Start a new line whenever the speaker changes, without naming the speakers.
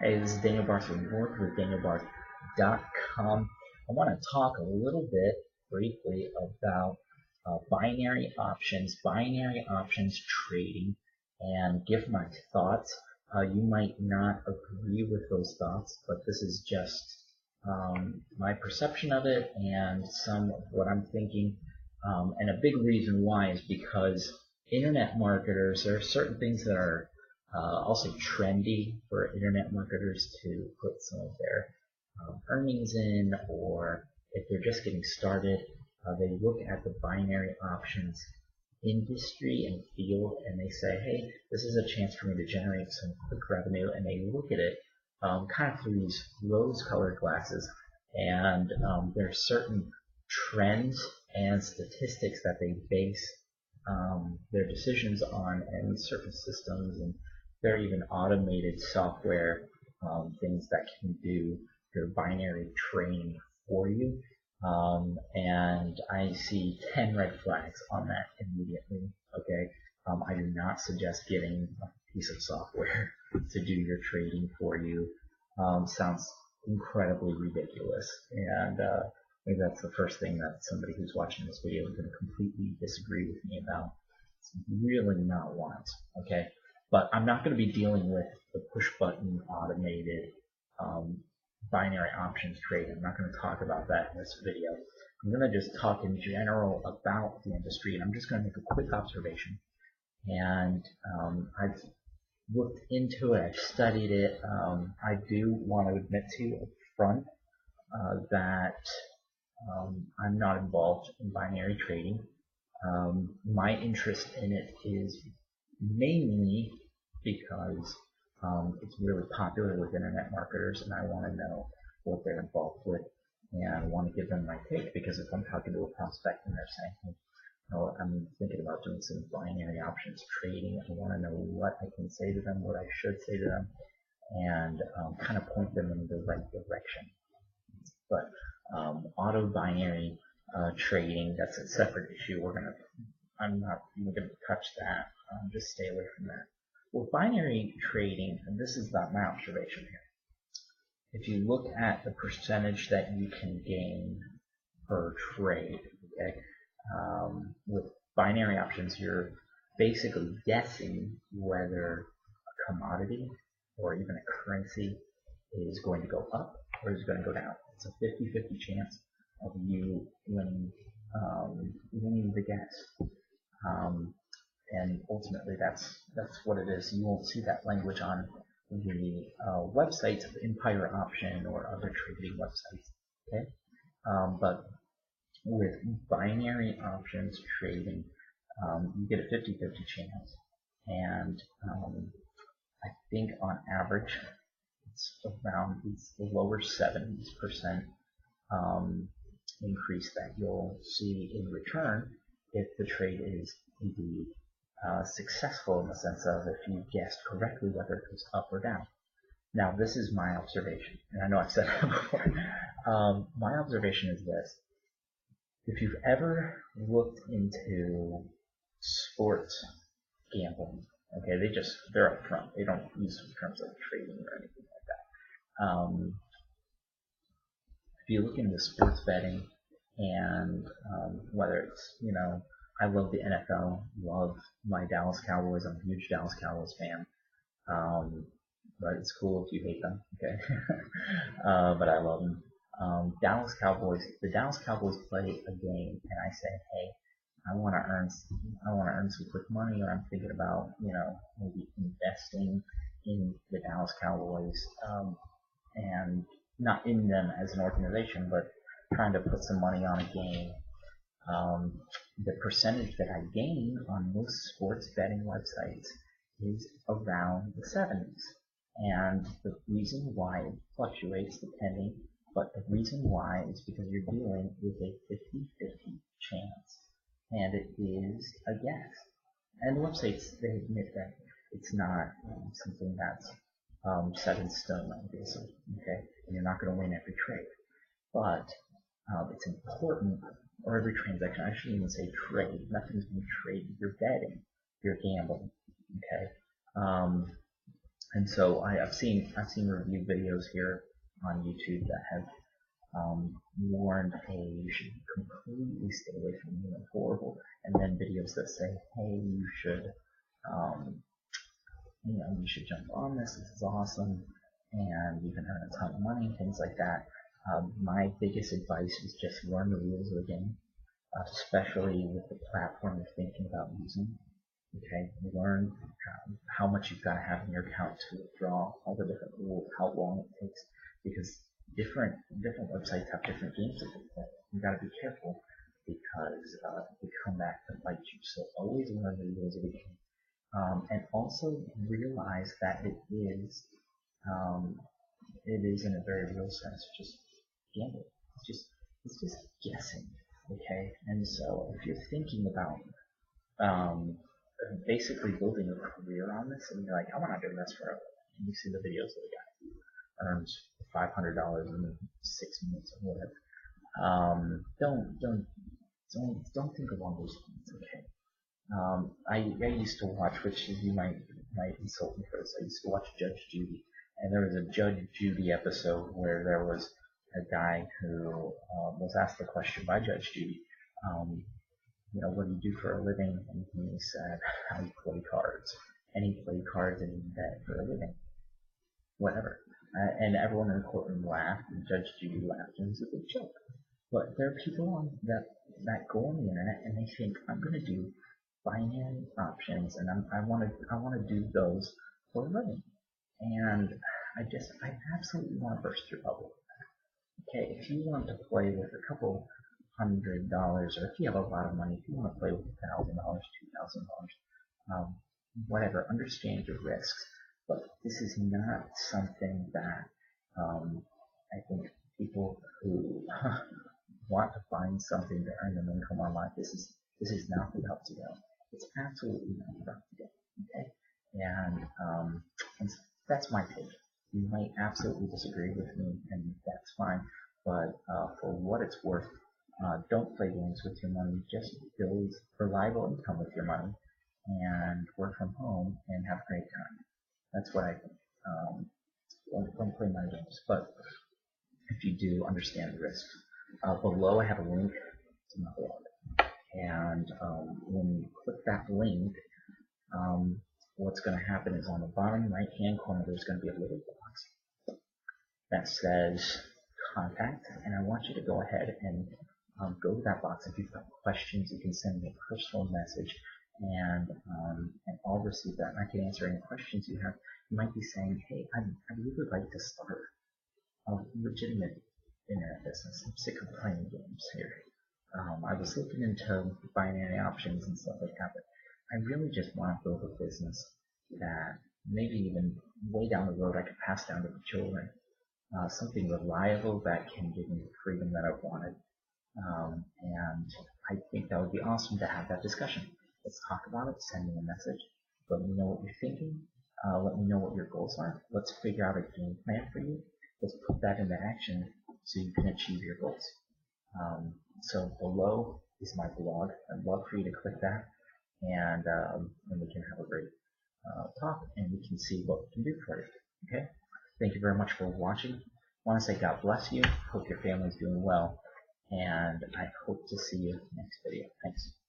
Hey, this is Daniel Barth from NorthwithDanielBarth.com. I want to talk a little bit briefly about binary options trading, and give my thoughts. You might not agree with those thoughts, but this is just my perception of it and some of what I'm thinking. And a big reason why is because internet marketers, there are certain things that are also trendy for internet marketers to put some of their earnings in, or if they're just getting started, they look at the binary options industry and field and they say, hey, this is a chance for me to generate some quick revenue, and they look at it kind of through these rose-colored glasses, and there are certain trends and statistics that they base their decisions on, and certain systems, and there are even automated software things that can do your binary trading for you. And I see 10 red flags on that immediately. Okay, I do not suggest getting a piece of software to do your trading for you. Sounds incredibly ridiculous, and maybe that's the first thing that somebody who's watching this video is going to completely disagree with me about. It's really not wise. Okay. But I'm not going to be dealing with the push-button automated binary options trade. I'm not going to talk about that in this video. I'm going to just talk in general about the industry, and I'm just going to make a quick observation. And I've looked into it, I've studied it. I do want to admit to you up front that I'm not involved in binary trading. My interest in it is mainly because it's really popular with internet marketers, and I want to know what they're involved with, and I want to give them my take, because if I'm talking to a prospect and they're saying, hey, I'm thinking about doing some binary options trading, I want to know what I can say to them, what I should say to them, and kind of point them in the right direction. But auto binary trading, that's a separate issue. I'm not even going to touch that. Just stay away from that. Well, binary trading, and this is not my observation here. If you look at the percentage that you can gain per trade, okay, with binary options, you're basically guessing whether a commodity or even a currency is going to go up or is going to go down. It's a 50-50 chance of you winning the guess. And ultimately, that's what it is. You won't see that language on the websites of Empire Option or other trading websites. Okay, but with binary options trading, you get a 50-50 chance, and I think on average it's the lower 70% increase that you'll see in return if the trade is indeed successful, in the sense of if you guessed correctly whether it goes up or down. Now, this is my observation, and I know I've said that before. My observation is this: if you've ever looked into sports gambling, okay, they're up front. They don't use terms like trading or anything like that. If you look into sports betting, and whether it's, I love the NFL, love my Dallas Cowboys. I'm a huge Dallas Cowboys fan. But it's cool if you hate them, okay? But I love them. The Dallas Cowboys play a game, and I say, hey, I want to earn some quick money, or I'm thinking about, maybe investing in the Dallas Cowboys, and not in them as an organization, but trying to put some money on a game. The percentage that I gain on most sports betting websites is around the 70s. And the reason why it fluctuates depending, but the reason why is because you're dealing with a 50-50 chance, and it is a guess. And websites, they admit that it's not something that's set in stone, obviously, okay? And you're not going to win every trade. But it's important, or every transaction, I shouldn't even say trade. Nothing's being traded. You're betting. You're gambling, okay? And so I've seen review videos here on YouTube that have warned, hey, you should completely stay away from anything horrible, and then videos that say, hey, you should you should jump on this. This is awesome, and you can earn a ton of money, things like that. My biggest advice is just learn the rules of the game, especially with the platform you're thinking about using. Okay, learn how much you've got to have in your account to withdraw, all the different rules, how long it takes, because different websites have different games that they play. You got to be careful because they come back to bite you. So always learn the rules of the game, and also realize that um, it is in a very real sense just gambling. It's just guessing. Okay, and so if you're thinking about um, basically building a career on this, and you're like, I want to do this forever. And you see the videos of the guy who earns $500 in 6 minutes or whatever. Don't think along those lines. Okay. I used to watch, which you might insult me for this. I used to watch Judge Judy, and there was a Judge Judy episode where there was a guy who was asked the question by Judge Judy. What do you do for a living? And he said, I play cards. And he played cards and he bet for a living. Whatever. And everyone in the courtroom laughed, and Judge Judy laughed, and it was a big joke. But there are people that go on the internet and they think, I'm going to do binary options, and I want to do those for a living. And I absolutely want to burst your bubble. Okay, if you want to play with a couple $100, or if you have a lot of money, if you want to play with $1,000, $2,000, whatever, understand your risks. But this is not something that I think people who want to find something to earn them income online, this is not the route to go. It's absolutely not the route to go. Okay, and that's my take. You might absolutely disagree with me, and that's fine. But for what it's worth, don't play games with your money. Just build reliable income with your money and work from home and have a great time. That's what I think. Don't play money games. But if you do, understand the risks. Below I have a link to my blog. And when you click that link, what's going to happen is on the bottom right hand corner there's going to be a little box that says contact, and I want you to go ahead and go to that box. If you've got questions, you can send me a personal message, and I'll receive that, and I can answer any questions you have. You might be saying, hey, I'd really like to start a legitimate internet business. I'm sick of playing games here. I was looking into binary options and stuff like that, but I really just want to build a business that maybe even way down the road I could pass down to the children. Something reliable that can give me the freedom that I wanted. And I think that would be awesome to have that discussion. Let's talk about it. Send me a message. Let me know what you're thinking. Let me know what your goals are. Let's figure out a game plan for you. Let's put that into action so you can achieve your goals. So below is my blog. I'd love for you to click that, and we can have a great talk, and we can see what we can do for you. Okay? Thank you very much for watching. I want to say God bless you. Hope your family's doing well, and I hope to see you next video. Thanks.